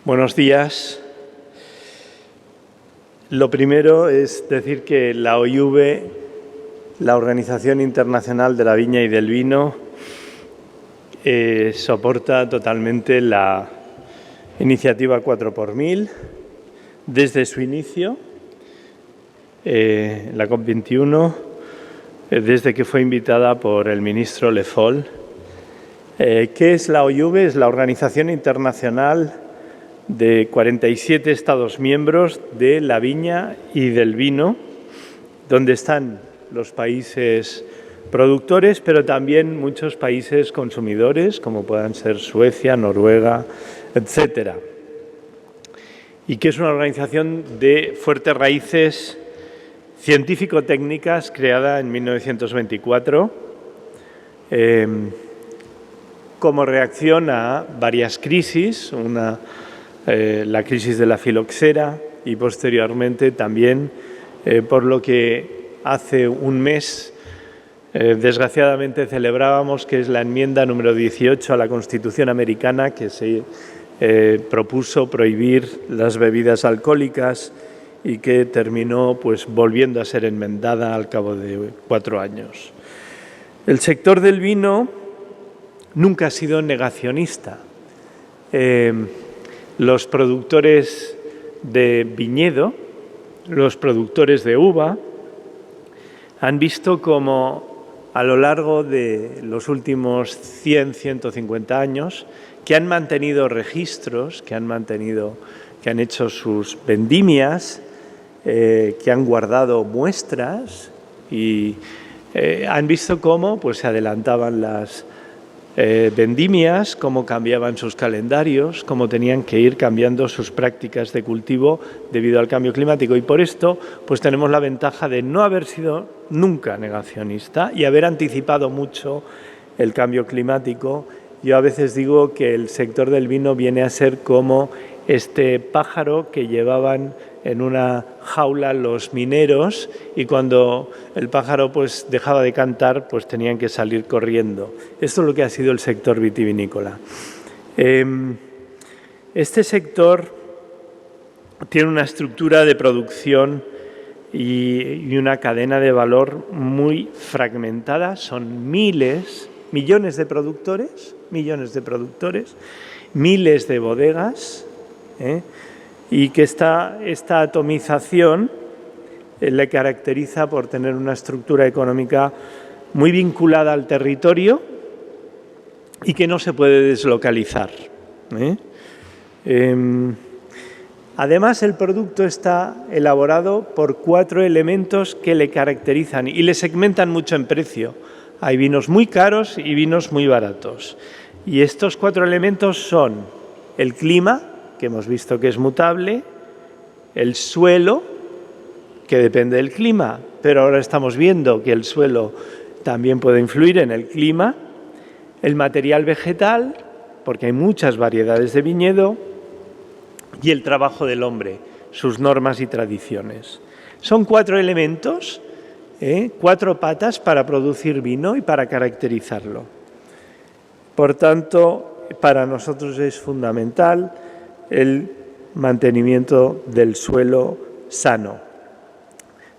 Buenos días. Lo primero es decir que la OIV, la Organización Internacional de la Viña y del Vino, soporta totalmente la iniciativa 4x1000 desde su inicio, la COP21, desde que fue invitada por el ministro Le Foll. ¿Qué es la OIV? Es la Organización Internacional de 47 Estados miembros de la viña y del vino, donde están los países productores, pero también muchos países consumidores, como puedan ser Suecia, Noruega, etcétera. Y que es una organización de fuertes raíces científico-técnicas, creada en 1924, como reacción a varias crisis, la crisis de la filoxera y posteriormente también por lo que hace un mes desgraciadamente celebrábamos, que es la enmienda número 18 a la Constitución americana, que se propuso prohibir las bebidas alcohólicas y que terminó pues volviendo a ser enmendada al cabo de 4 años. El sector del vino nunca ha sido negacionista. Los productores de viñedo, los productores de uva, han visto cómo a lo largo de los últimos 100, 150 años, que han mantenido registros, que han hecho sus vendimias, que han guardado muestras y han visto cómo pues, se adelantaban las vendimias, cómo cambiaban sus calendarios, cómo tenían que ir cambiando sus prácticas de cultivo debido al cambio climático. Y por esto pues tenemos la ventaja de no haber sido nunca negacionista y haber anticipado mucho el cambio climático. Yo a veces digo que el sector del vino viene a ser como este pájaro que llevaban en una jaula los mineros y cuando el pájaro pues dejaba de cantar pues tenían que salir corriendo. Esto es lo que ha sido el sector vitivinícola. Este sector tiene una estructura de producción y una cadena de valor muy fragmentada. Son millones de productores, miles de bodegas, y que esta atomización le caracteriza por tener una estructura económica muy vinculada al territorio y que no se puede deslocalizar. Además, el producto está elaborado por 4 elementos que le caracterizan y le segmentan mucho en precio. Hay vinos muy caros y vinos muy baratos. Y estos 4 elementos son el clima, que hemos visto que es mutable, el suelo, que depende del clima, pero ahora estamos viendo que el suelo también puede influir en el clima, el material vegetal, porque hay muchas variedades de viñedo, y el trabajo del hombre, sus normas y tradiciones. Son 4 elementos, 4 patas para producir vino y para caracterizarlo. Por tanto, para nosotros es fundamental el mantenimiento del suelo sano.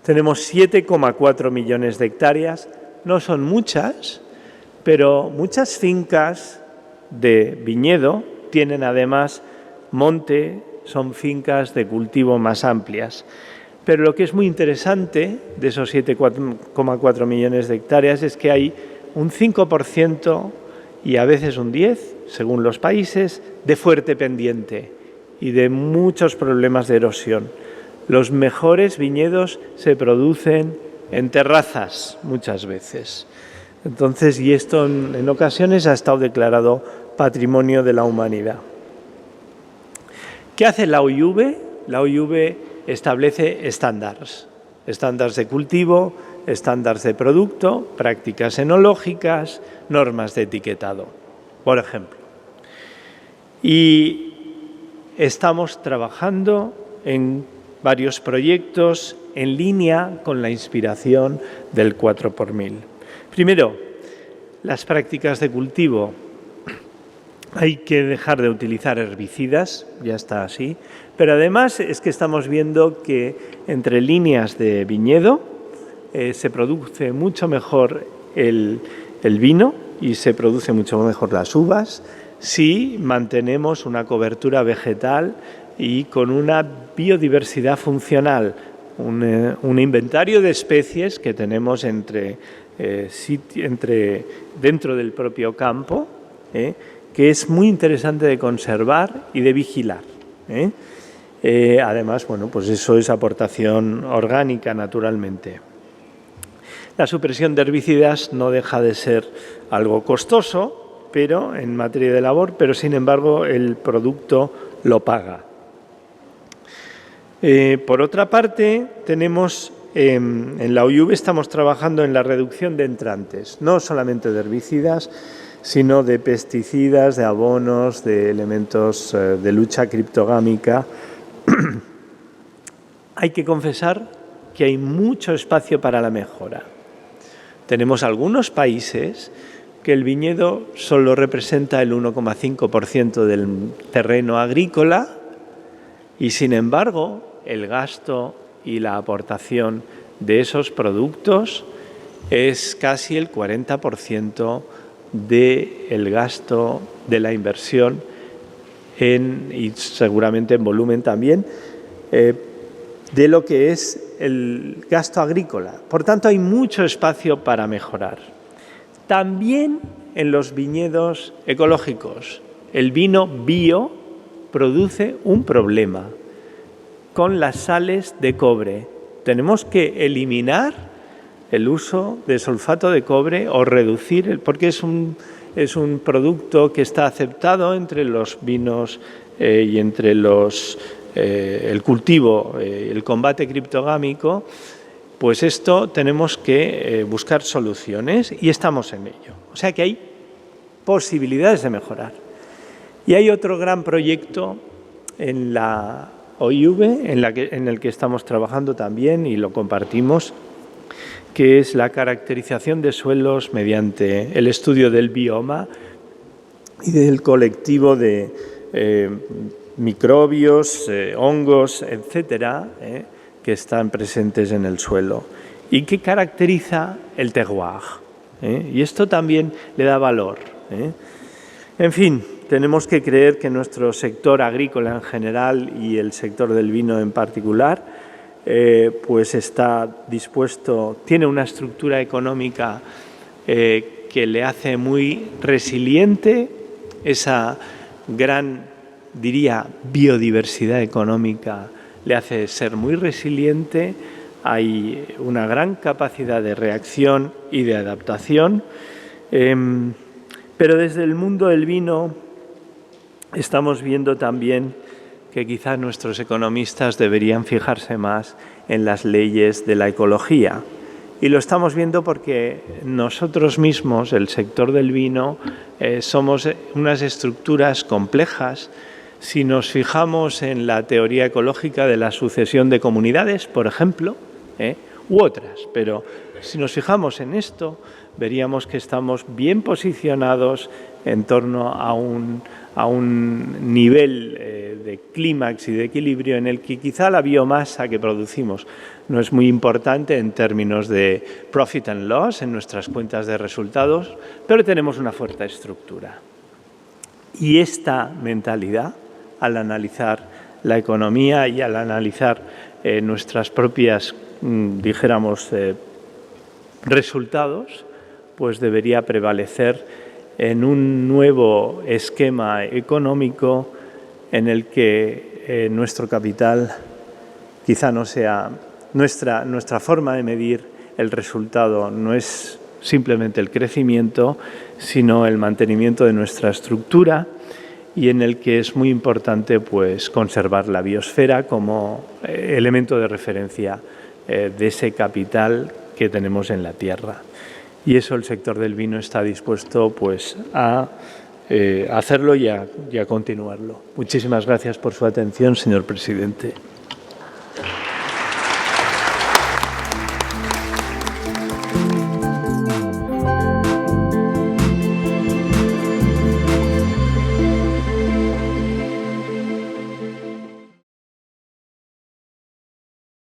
Tenemos 7,4 millones de hectáreas, no son muchas, pero muchas fincas de viñedo tienen además monte, son fincas de cultivo más amplias. Pero lo que es muy interesante de esos 7,4 millones de hectáreas es que hay un 5% y a veces un 10%, según los países, de fuerte pendiente y de muchos problemas de erosión. Los mejores viñedos se producen en terrazas muchas veces. Entonces, y esto en ocasiones ha estado declarado Patrimonio de la Humanidad. ¿Qué hace la OIV? La OIV establece estándares de cultivo, estándares de producto, prácticas enológicas, normas de etiquetado, por ejemplo. Y estamos trabajando en varios proyectos en línea con la inspiración del 4x1000. Primero, las prácticas de cultivo. Hay que dejar de utilizar herbicidas, ya está así, pero además es que estamos viendo que entre líneas de viñedo se produce mucho mejor el vino y se produce mucho mejor las uvas si mantenemos una cobertura vegetal y con una biodiversidad funcional, un inventario de especies que tenemos dentro del propio campo, que es muy interesante de conservar y de vigilar. Además, bueno, pues eso es aportación orgánica, naturalmente. La supresión de herbicidas no deja de ser algo costoso, pero en materia de labor, pero sin embargo el producto lo paga. Por otra parte, tenemos en la OIV estamos trabajando en la reducción de entrantes, no solamente de herbicidas, sino de pesticidas, de abonos, de elementos de lucha criptogámica. Hay que confesar que hay mucho espacio para la mejora. Tenemos algunos países que el viñedo solo representa el 1,5% del terreno agrícola y, sin embargo, el gasto y la aportación de esos productos es casi el 40% del gasto de la inversión y seguramente en volumen también de lo que es el gasto agrícola. Por tanto, hay mucho espacio para mejorar. También en los viñedos ecológicos, el vino bio produce un problema con las sales de cobre. Tenemos que eliminar el uso de sulfato de cobre o reducir, porque es un producto que está aceptado entre los vinos y entre el cultivo, el combate criptogámico. Pues esto tenemos que buscar soluciones y estamos en ello. O sea que hay posibilidades de mejorar. Y hay otro gran proyecto en la OIV en el que estamos trabajando también y lo compartimos, que es la caracterización de suelos mediante el estudio del bioma y del colectivo de microbios, hongos, etcétera, que están presentes en el suelo y que caracteriza el terroir. Y esto también le da valor. En fin, tenemos que creer que nuestro sector agrícola en general y el sector del vino en particular pues está dispuesto, tiene una estructura económica que le hace muy resiliente, esa gran, diría, biodiversidad económica le hace ser muy resiliente, hay una gran capacidad de reacción y de adaptación, pero desde el mundo del vino estamos viendo también que quizás nuestros economistas deberían fijarse más en las leyes de la ecología. Y lo estamos viendo porque nosotros mismos, el sector del vino, somos unas estructuras complejas. Si nos fijamos en la teoría ecológica de la sucesión de comunidades, por ejemplo, u otras, pero si nos fijamos en esto, veríamos que estamos bien posicionados en torno a un nivel de clímax y de equilibrio en el que quizá la biomasa que producimos no es muy importante en términos de profit and loss en nuestras cuentas de resultados, pero tenemos una fuerte estructura. Y esta mentalidad, al analizar la economía y al analizar nuestras propias, dijéramos, resultados, pues debería prevalecer en un nuevo esquema económico en el que nuestro capital quizá no sea nuestra forma de medir el resultado, no es simplemente el crecimiento, sino el mantenimiento de nuestra estructura y en el que es muy importante pues conservar la biosfera como elemento de referencia de ese capital que tenemos en la tierra. Y eso el sector del vino está dispuesto pues a hacerlo y a continuarlo. Muchísimas gracias por su atención, señor presidente.